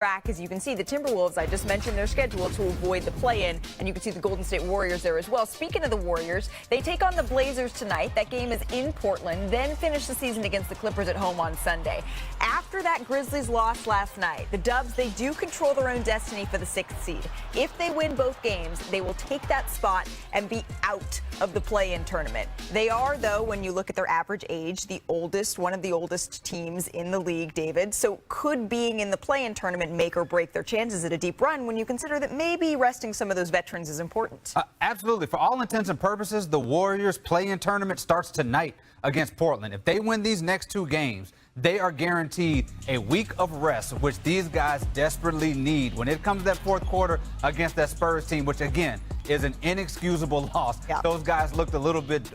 track. As you can see, the Timberwolves, I just mentioned their schedule to avoid the play-in, and you can see the Golden State Warriors there as well. Speaking of the Warriors, they take on the Blazers tonight. That game is in Portland, then finish the season against the Clippers at home on Sunday. After that Grizzlies loss last night, the Dubs, they do control their own destiny for the 6th seed. If they win both games, they will take that spot and be out of the play-in tournament. They are, though, when you look at their average age, the oldest, one of the oldest teams in the league, David. So could being in the play-in tournament make or break their chances at a deep run when you consider that maybe resting some of those veterans is important? Absolutely. For all intents and purposes, the Warriors play-in tournament starts tonight against Portland. If they win these next 2 games, they are guaranteed a week of rest, which these guys desperately need when it comes to that 4th quarter against that Spurs team, which, again, is an inexcusable loss. Yeah. Those guys looked a little bit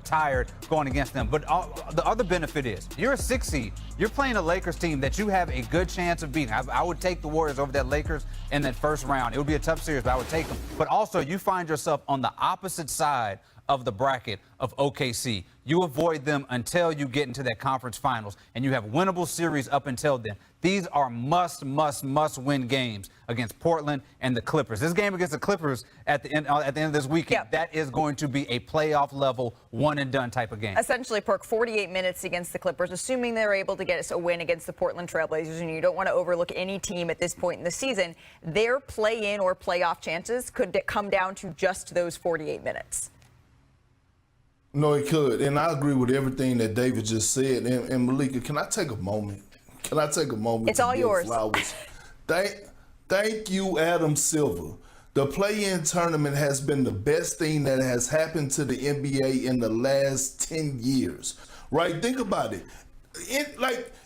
tired going against them. But the other benefit is you're a 6th seed. You're playing a Lakers team that you have a good chance of beating. I would take the Warriors over that Lakers in that first round. It would be a tough series, but I would take them. But also, you find yourself on the opposite side of the bracket of OKC. You avoid them until you get into that conference finals, and you have winnable series up until then. These are must-win games against Portland and the Clippers. This game against the Clippers at the end of this weekend, that is going to be a playoff-level, one-and-done type of game. Essentially, Perk, 48 minutes against the Clippers, assuming they're able to get us a win against the Portland Trailblazers, and you don't want to overlook any team at this point in the season. Their play-in or playoff chances could come down to just those 48 minutes. No, it could. And I agree with everything that David just said. And Malika, can I take a moment? Can I take a moment? It's all yours. Flowers? Thank you, Adam Silver. The play-in tournament has been the best thing that has happened to the NBA in the last 10 years. Right? Think about it.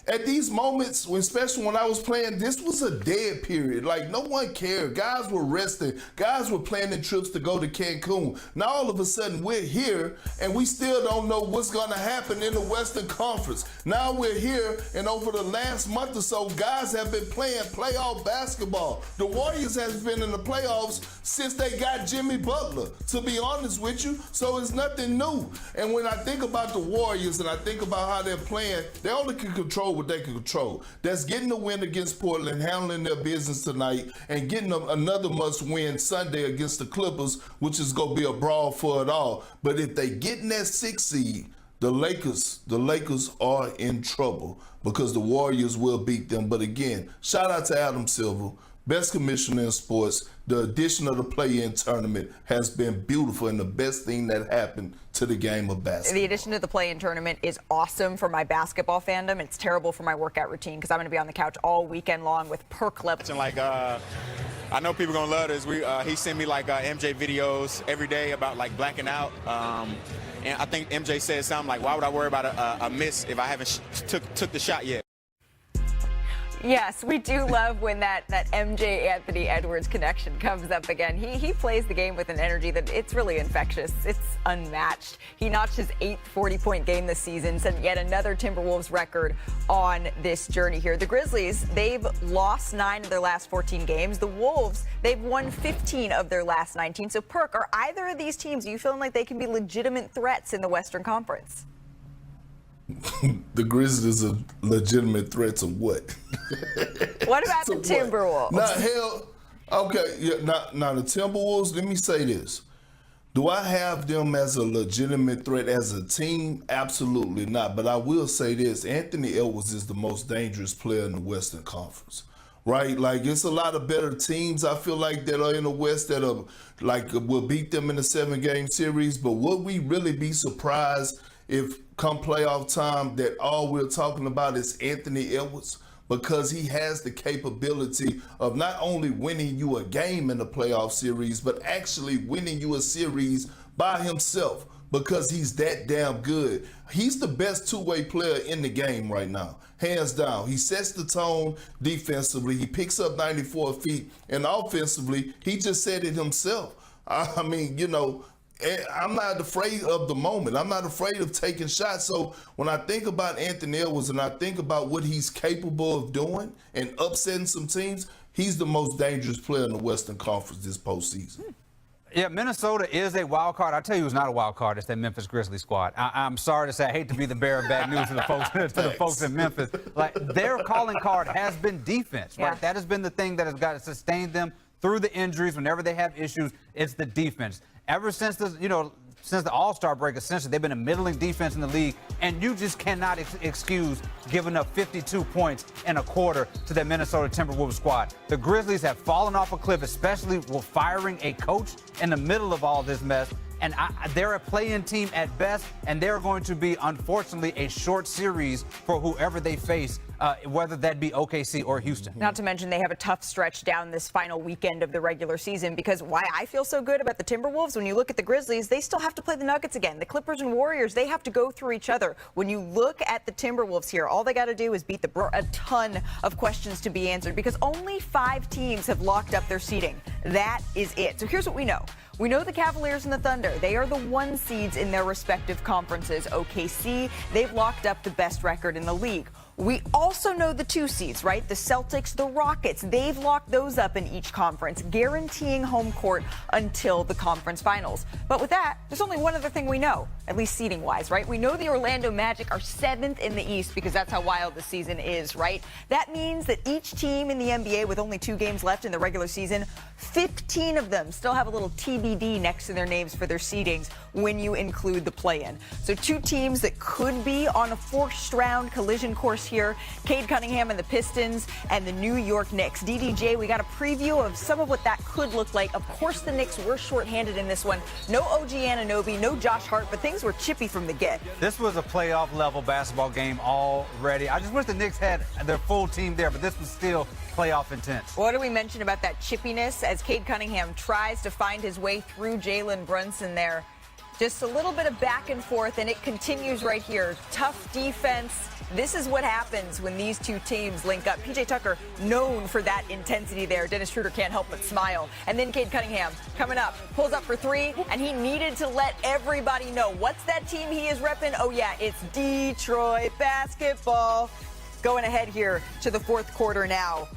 At these moments, especially when I was playing, this was a dead period. Like, no one cared. Guys were resting. Guys were planning trips to go to Cancun. Now, all of a sudden, we're here, and we still don't know what's going to happen in the Western Conference. Now we're here, and over the last month or so, guys have been playing playoff basketball. The Warriors have been in the playoffs since they got Jimmy Butler, to be honest with you. So it's nothing new. And when I think about the Warriors and I think about how they're playing, they only can control what they can control. That's getting a win against Portland, handling their business tonight, and getting another must-win Sunday against the Clippers, which is going to be a brawl for it all. But if they get in that 6th seed, the Lakers are in trouble because the Warriors will beat them. But again, shout out to Adam Silver, best commissioner in sports. The addition of the play-in tournament has been beautiful and the best thing that happened to the game of basketball. The addition to the play-in tournament is awesome for my basketball fandom. It's terrible for my workout routine because I'm going to be on the couch all weekend long with Perk. Like, I know people are going to love this. He sent me like MJ videos every day about like blacking out. And I think MJ said something like, why would I worry about a miss if I haven't took the shot yet? Yes, we do love when that MJ Anthony Edwards connection comes up again. He plays the game with an energy that it's really infectious. It's unmatched. He notched his 8th 40-point game this season, set yet another Timberwolves record on this journey here. The Grizzlies, they've lost 9 of their last 14 games. The Wolves, they've won 15 of their last 19. So, Perk, are either of these teams, are you feeling like they can be legitimate threats in the Western Conference? The Grizzlies are legitimate threats of what? What about the Timberwolves? Now the Timberwolves, let me say this. Do I have them as a legitimate threat as a team? Absolutely not. But I will say this. Anthony Edwards is the most dangerous player in the Western Conference. Right? Like, it's a lot of better teams, I feel like, that are in the West that are, like, will beat them in a 7-game series. But would we really be surprised if come playoff time that all we're talking about is Anthony Edwards? Because he has the capability of not only winning you a game in the playoff series, but actually winning you a series by himself because he's that damn good. He's the best two-way player in the game right now, hands down. He sets the tone defensively. He picks up 94 feet, and offensively, he just said it himself. I mean, you know, I'm not afraid of the moment. I'm not afraid of taking shots. So when I think about Anthony Edwards and I think about what he's capable of doing and upsetting some teams, he's the most dangerous player in the Western Conference this postseason. Yeah, Minnesota is a wild card. I'll tell you who's not a wild card. It's that Memphis Grizzlies squad. I'm sorry to say, I hate to be the bearer of bad news to the folks in Memphis. Like, their calling card has been defense, right? That has been the thing that has sustained them through the injuries. Whenever they have issues, it's the defense. Ever since since the All-Star break, essentially, they've been a middling defense in the league, and you just cannot excuse giving up 52 points in a quarter to the Minnesota Timberwolves squad. The Grizzlies have fallen off a cliff, especially with firing a coach in the middle of all this mess. And they're a play-in team at best, and they're going to be, unfortunately, a short series for whoever they face, whether that be OKC or Houston. Not to mention they have a tough stretch down this final weekend of the regular season, because why I feel so good about the Timberwolves, when you look at the Grizzlies, they still have to play the Nuggets again. The Clippers and Warriors, they have to go through each other. When you look at the Timberwolves here, all they got to do is beat a ton of questions to be answered, because only 5 teams have locked up their seeding. That is it. So here's what we know. We know the Cavaliers and the Thunder. They are the 1 seeds in their respective conferences. OKC, they've locked up the best record in the league. We also know the 2 seeds, right? The Celtics, the Rockets. They've locked those up in each conference, guaranteeing home court until the conference finals. But with that, there's only one other thing we know, at least seeding-wise, right? We know the Orlando Magic are 7th in the East, because that's how wild the season is, right? That means that each team in the NBA with only 2 games left in the regular season, 15 of them still have a little TBD next to their names for their seedings when you include the play-in. So 2 teams that could be on a first-round collision course here, Cade Cunningham and the Pistons and the New York Knicks. DDJ, we got a preview of some of what that could look like. Of course, the Knicks were shorthanded in this one. No OG Anunoby, no Josh Hart, but things were chippy from the get. This was a playoff-level basketball game already. I just wish the Knicks had their full team there, but this was still playoff intense. What do we mention about that chippiness as Cade Cunningham tries to find his way through Jalen Brunson there? Just a little bit of back and forth, and it continues right here. Tough defense. This is what happens when these 2 teams link up. PJ Tucker, known for that intensity there. Dennis Schroeder can't help but smile. And then Cade Cunningham coming up, pulls up for 3, and he needed to let everybody know. What's that team he is repping? Oh, yeah, it's Detroit basketball. Going ahead here to the 4th quarter now.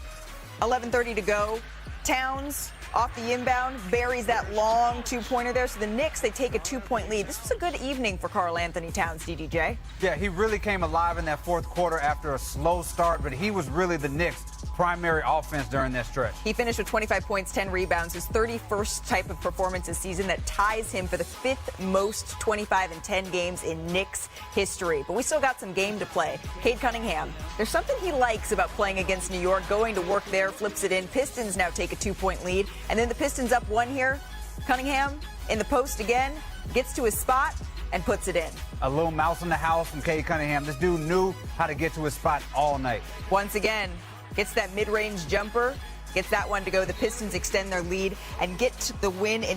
11:30 to go. Towns off the inbound, buries that long 2-pointer there. So the Knicks, they take a 2-point lead. This was a good evening for Karl Anthony Towns, DDJ. Yeah, he really came alive in that 4th quarter after a slow start, but he was really the Knicks' primary offense during that stretch. He finished with 25 points, 10 rebounds, his 31st type of performance this season. That ties him for the 5th most 25 and 10 games in Knicks history. But we still got some game to play. Cade Cunningham, there's something he likes about playing against New York, going to work there, flips it in. Pistons now take a 2-point lead. And then the Pistons up 1 here. Cunningham in the post again, gets to his spot and puts it in. A little mouse in the house from Cade Cunningham. This dude knew how to get to his spot all night. Once again, gets that mid-range jumper, gets that one to go. The Pistons extend their lead and get the win in